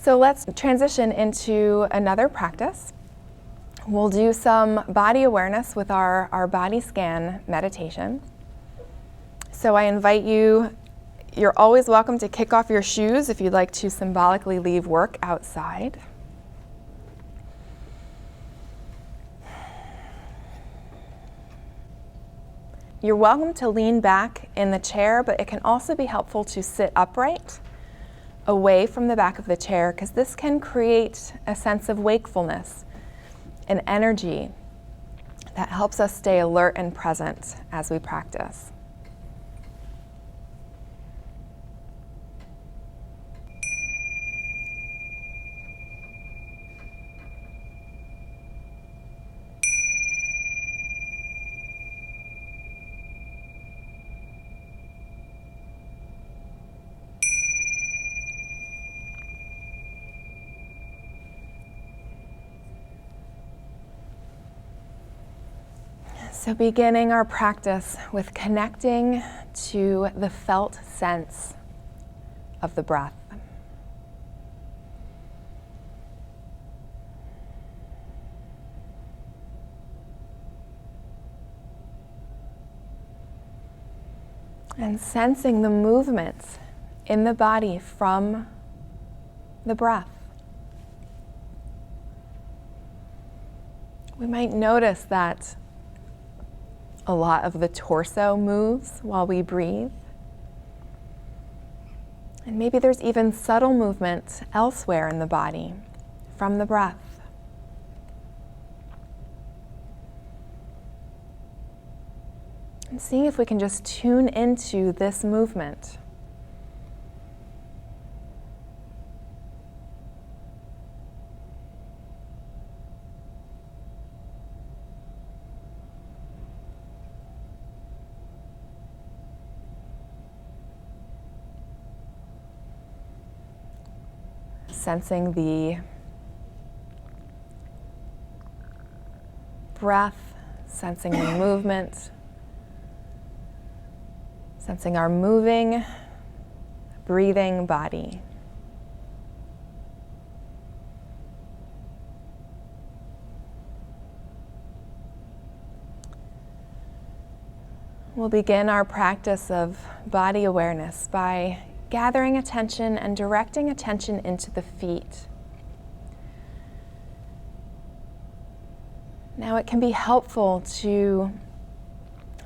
So let's transition into another practice. We'll do some body awareness with our body scan meditation. So I invite you, you're always welcome to kick off your shoes if you'd like to symbolically leave work outside. You're welcome to lean back in the chair, but it can also be helpful to sit upright, away from the back of the chair, because this can create a sense of wakefulness and energy that helps us stay alert and present as we practice. So beginning our practice with connecting to the felt sense of the breath. And sensing the movements in the body from the breath. We might notice that a lot of the torso moves while we breathe. And maybe there's even subtle movement elsewhere in the body from the breath. And seeing if we can just tune into this movement. Sensing the breath, sensing the movement, sensing our moving, breathing body. We'll begin our practice of body awareness by gathering attention and directing attention into the feet. Now it can be helpful to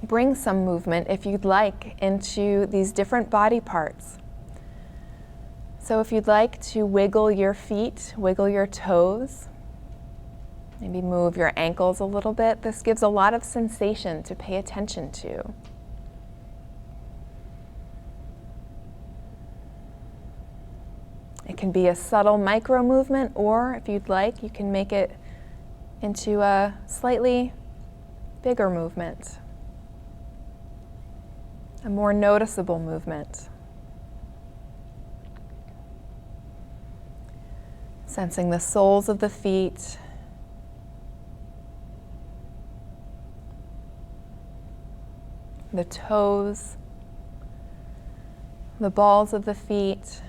bring some movement, if you'd like, into these different body parts. So if you'd like to wiggle your feet, wiggle your toes, maybe move your ankles a little bit, this gives a lot of sensation to pay attention to. It can be a subtle micro movement, or if you'd like, you can make it into a slightly bigger movement, a more noticeable movement. Sensing the soles of the feet, the toes, the balls of the feet,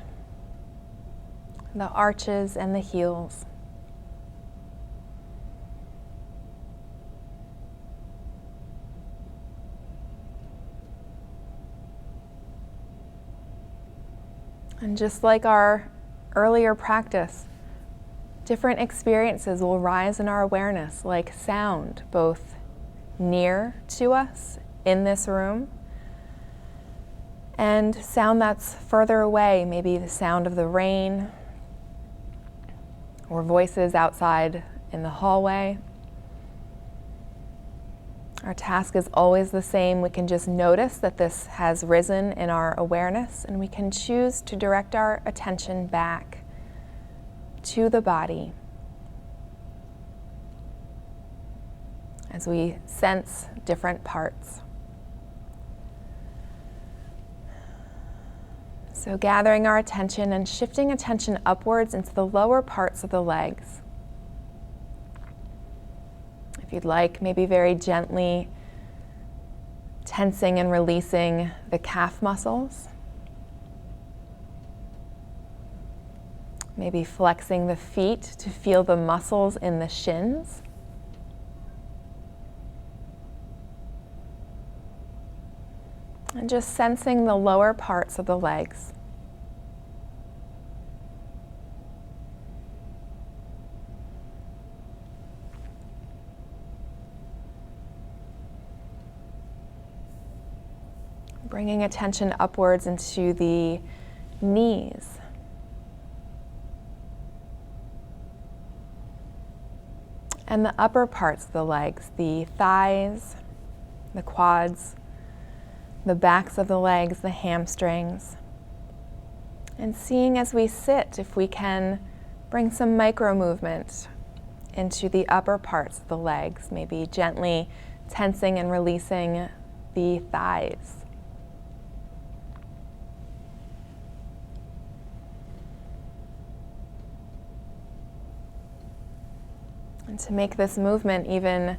the arches and the heels. And just like our earlier practice, different experiences will rise in our awareness, like sound, both near to us in this room and sound that's further away, maybe the sound of the rain, or voices outside in the hallway. Our task is always the same. We can just notice that this has risen in our awareness, and we can choose to direct our attention back to the body as we sense different parts. So gathering our attention and shifting attention upwards into the lower parts of the legs. If you'd like, maybe very gently tensing and releasing the calf muscles. Maybe flexing the feet to feel the muscles in the shins. And just sensing the lower parts of the legs. Bringing attention upwards into the knees. And the upper parts of the legs, the thighs, the quads, the backs of the legs, the hamstrings. And seeing as we sit if we can bring some micro movement into the upper parts of the legs, maybe gently tensing and releasing the thighs. And to make this movement even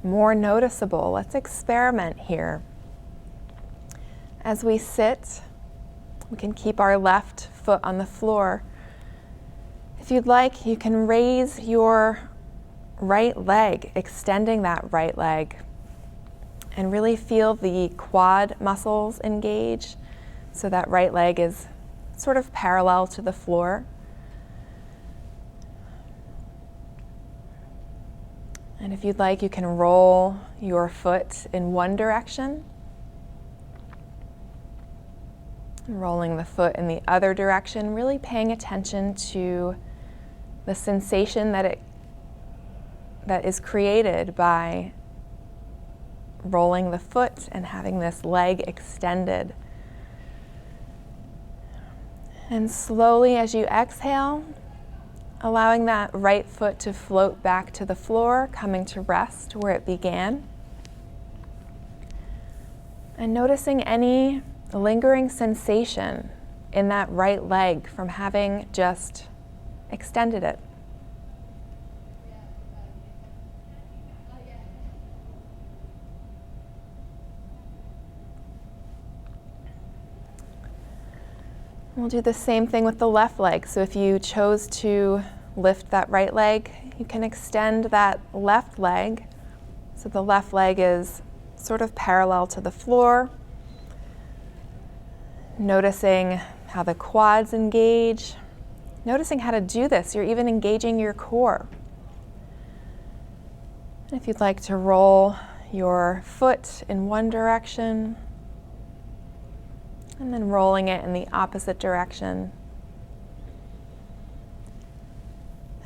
more noticeable, let's experiment here. As we sit, we can keep our left foot on the floor. If you'd like, you can raise your right leg, extending that right leg, and really feel the quad muscles engage, so that right leg is sort of parallel to the floor. And if you'd like, you can roll your foot in one direction, rolling the foot in the other direction, really paying attention to the sensation that is created by rolling the foot and having this leg extended. And slowly as you exhale, allowing that right foot to float back to the floor, coming to rest where it began. And noticing any lingering sensation in that right leg from having just extended it. We'll do the same thing with the left leg. So if you chose to lift that right leg, you can extend that left leg. So the left leg is sort of parallel to the floor. Noticing how the quads engage. Noticing how to do this. You're even engaging your core. And if you'd like to roll your foot in one direction, and then rolling it in the opposite direction.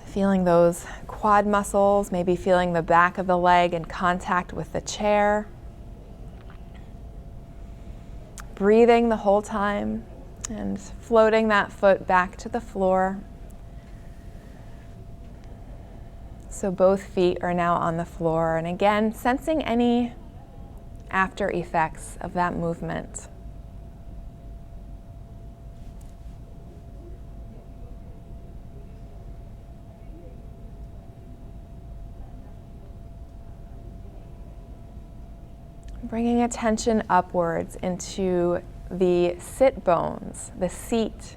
Feeling those quad muscles, maybe feeling the back of the leg in contact with the chair. Breathing the whole time and floating that foot back to the floor. So both feet are now on the floor. And again, sensing any after effects of that movement. Bringing attention upwards into the sit bones, the seat.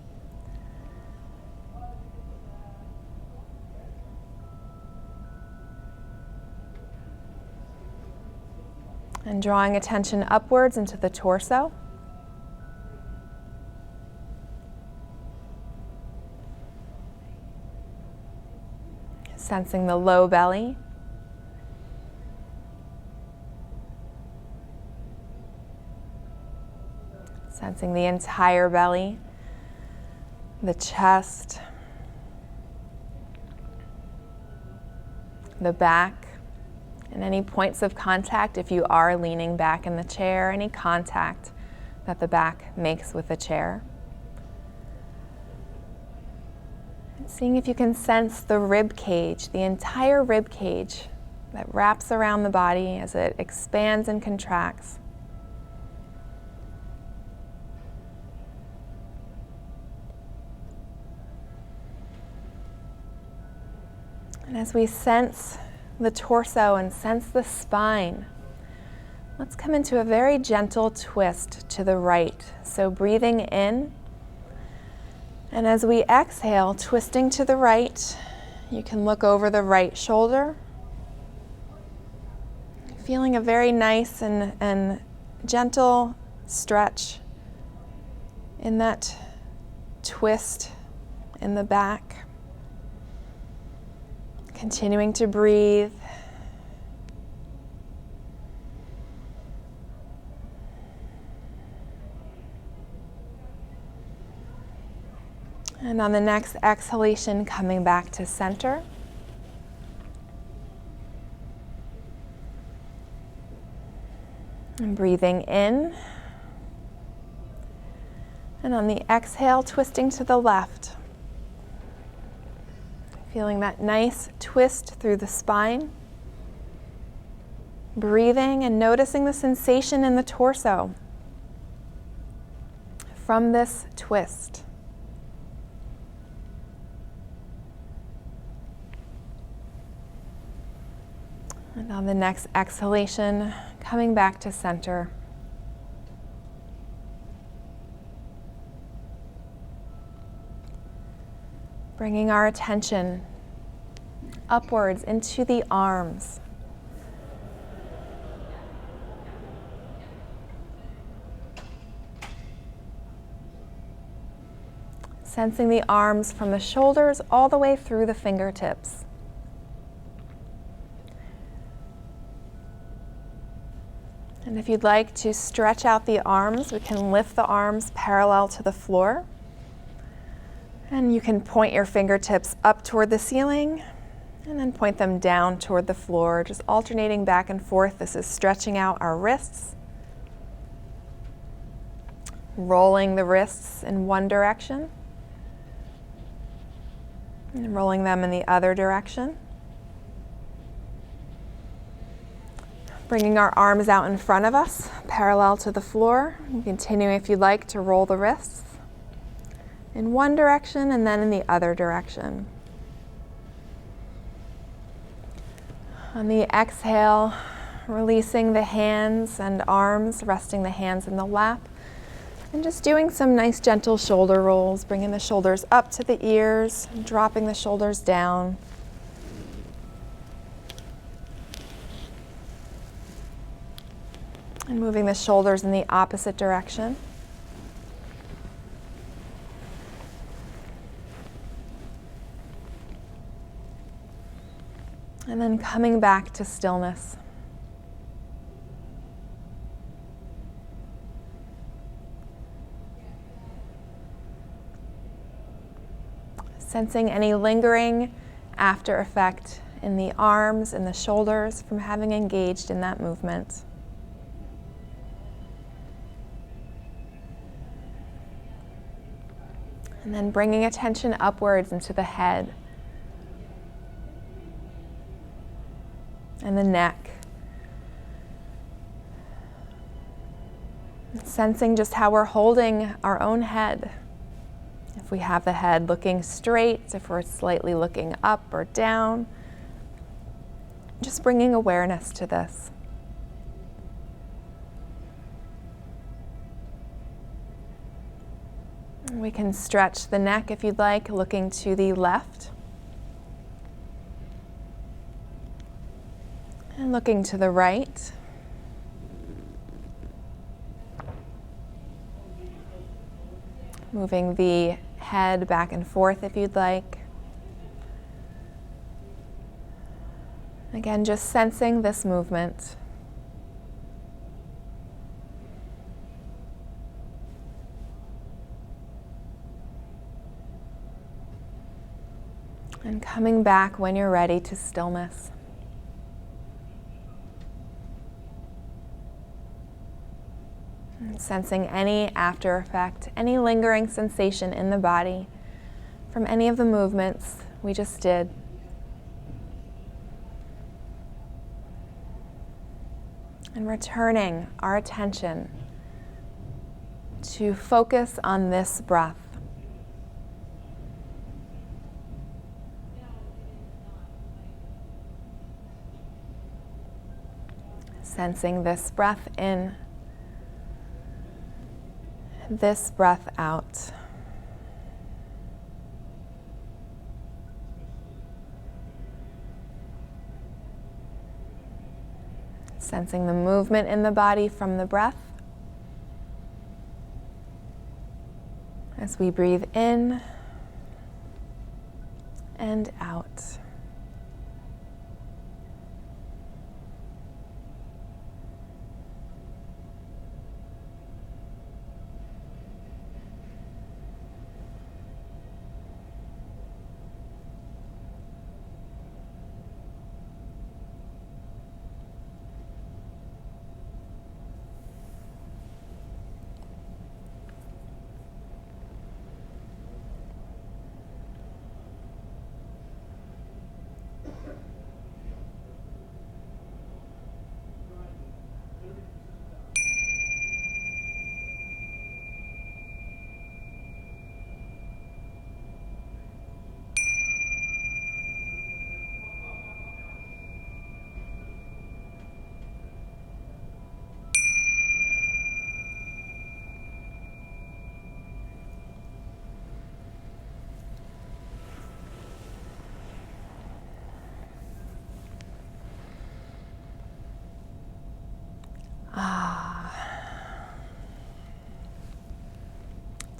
And drawing attention upwards into the torso. Sensing the low belly. Sensing the entire belly, the chest, the back, and any points of contact if you are leaning back in the chair, any contact that the back makes with the chair. And seeing if you can sense the rib cage, the entire rib cage that wraps around the body as it expands and contracts. And as we sense the torso and sense the spine, let's come into a very gentle twist to the right. So breathing in And as we exhale, twisting to the right, you can look over the right shoulder, feeling a very nice and gentle stretch in that twist in the back. Continuing to breathe. And on the next exhalation, coming back to center. And breathing in. And on the exhale, twisting to the left. Feeling that nice twist through the spine. Breathing and noticing the sensation in the torso from this twist. And on the next exhalation, coming back to center. Bringing our attention upwards into the arms. Sensing the arms from the shoulders all the way through the fingertips. And if you'd like to stretch out the arms, we can lift the arms parallel to the floor. And you can point your fingertips up toward the ceiling and then point them down toward the floor, just alternating back and forth. This is stretching out our wrists. Rolling the wrists in one direction and rolling them in the other direction. Bringing our arms out in front of us, parallel to the floor. And continuing, if you'd like, to roll the wrists in one direction and then in the other direction. On the exhale, releasing the hands and arms, resting the hands in the lap, and just doing some nice gentle shoulder rolls, bringing the shoulders up to the ears, dropping the shoulders down. And moving the shoulders in the opposite direction. And then coming back to stillness. Sensing any lingering after effect in the arms and the shoulders from having engaged in that movement. And then bringing attention upwards into the head and the neck. And sensing just how we're holding our own head. If we have the head looking straight, if we're slightly looking up or down. Just bringing awareness to this. We can stretch the neck if you'd like, looking to the left. And looking to the right. Moving the head back and forth if you'd like. Again, just sensing this movement. And coming back when you're ready to stillness. And sensing any after effect, any lingering sensation in the body from any of the movements we just did. And returning our attention to focus on this breath. Sensing this breath in, this breath out. Sensing the movement in the body from the breath. As we breathe in and out.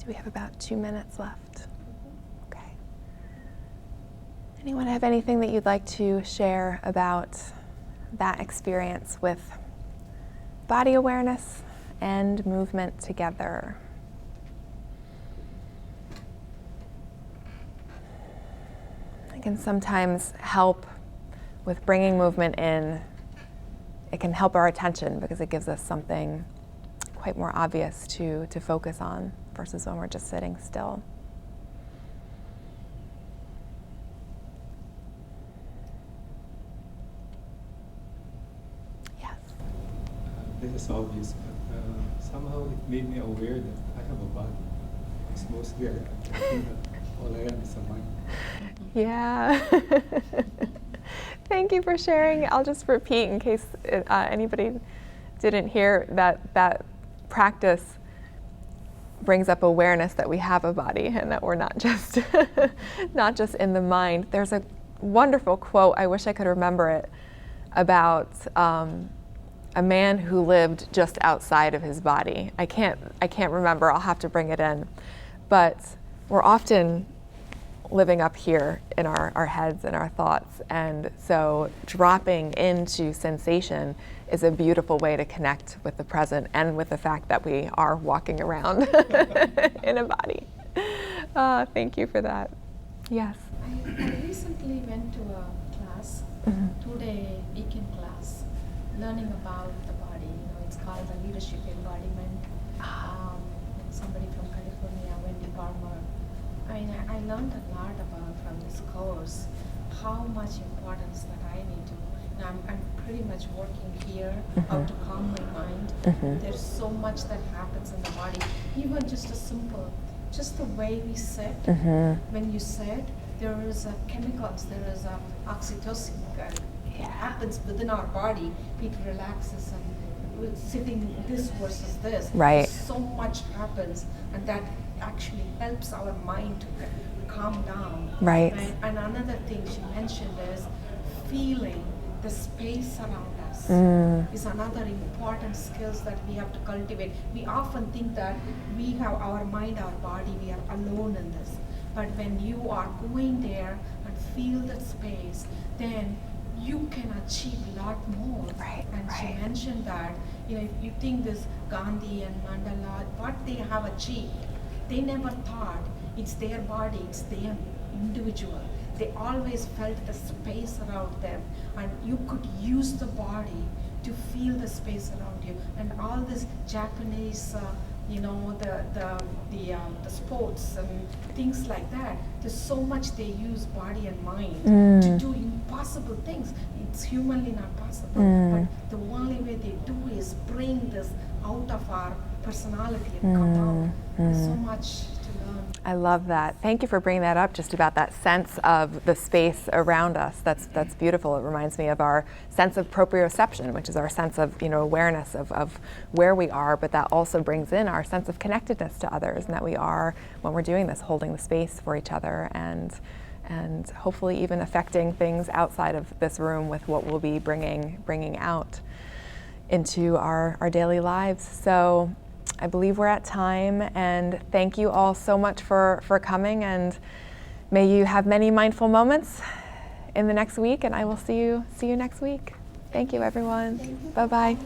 We have about 2 minutes left. Okay. Anyone have anything that you'd like to share about that experience with body awareness and movement together? It can sometimes help with bringing movement in. It can help our attention because it gives us something quite more obvious to focus on versus when we're just sitting still. Yes. This is obvious, but somehow it made me aware that I have a body. It's mostly I think that all I am is a mind. Yeah. Thank you for sharing. I'll just repeat in case anybody didn't hear that practice brings up awareness that we have a body and that we're not just not just in the mind. There's a wonderful quote, I wish I could remember it, about a man who lived just outside of his body. I can't remember, I'll have to bring it in. But we're often living up here in our heads and our thoughts, and so dropping into sensation is a beautiful way to connect with the present and with the fact that we are walking around in a body. Thank you for that. Yes? I recently went to a class, 2-day weekend class, learning about the body. It's called the Leadership Embodiment. Somebody from California, Wendy Palmer. I learned a lot from this course how much importance that I need to. I'm pretty much working here how to calm my mind. There's so much that happens in the body, even just just the way we sit. When you sit, there is chemicals, there is oxytocin that happens within our body. It relaxes, and with sitting this versus this, right. So much happens, and that actually helps our mind to calm down. Right. And another thing she mentioned is feeling the space around us is another important skills that we have to cultivate. We often think that we have our mind, our body, we are alone in this. But when you are going there and feel that space, then you can achieve a lot more. Right, and right. She mentioned that, if you think this Gandhi and Mandela, what they have achieved, they never thought it's their body, it's their individual. They always felt the space around them, and you could use the body to feel the space around you. And all this Japanese, the sports and things like that. There's so much they use body and mind to do impossible things. It's humanly not possible, but the only way they do is bring this out of our personality and come out. There's so much to learn. I love that. Thank you for bringing that up, just about that sense of the space around us. That's beautiful. It reminds me of our sense of proprioception, which is our sense of awareness of where we are, but that also brings in our sense of connectedness to others, and that we are, when we're doing this, holding the space for each other, and hopefully even affecting things outside of this room with what we'll be bringing out. into our daily lives. So I believe we're at time, and thank you all so much for coming, and may you have many mindful moments in the next week, and I will see you next week. Thank you, everyone. Thank you. Bye-bye.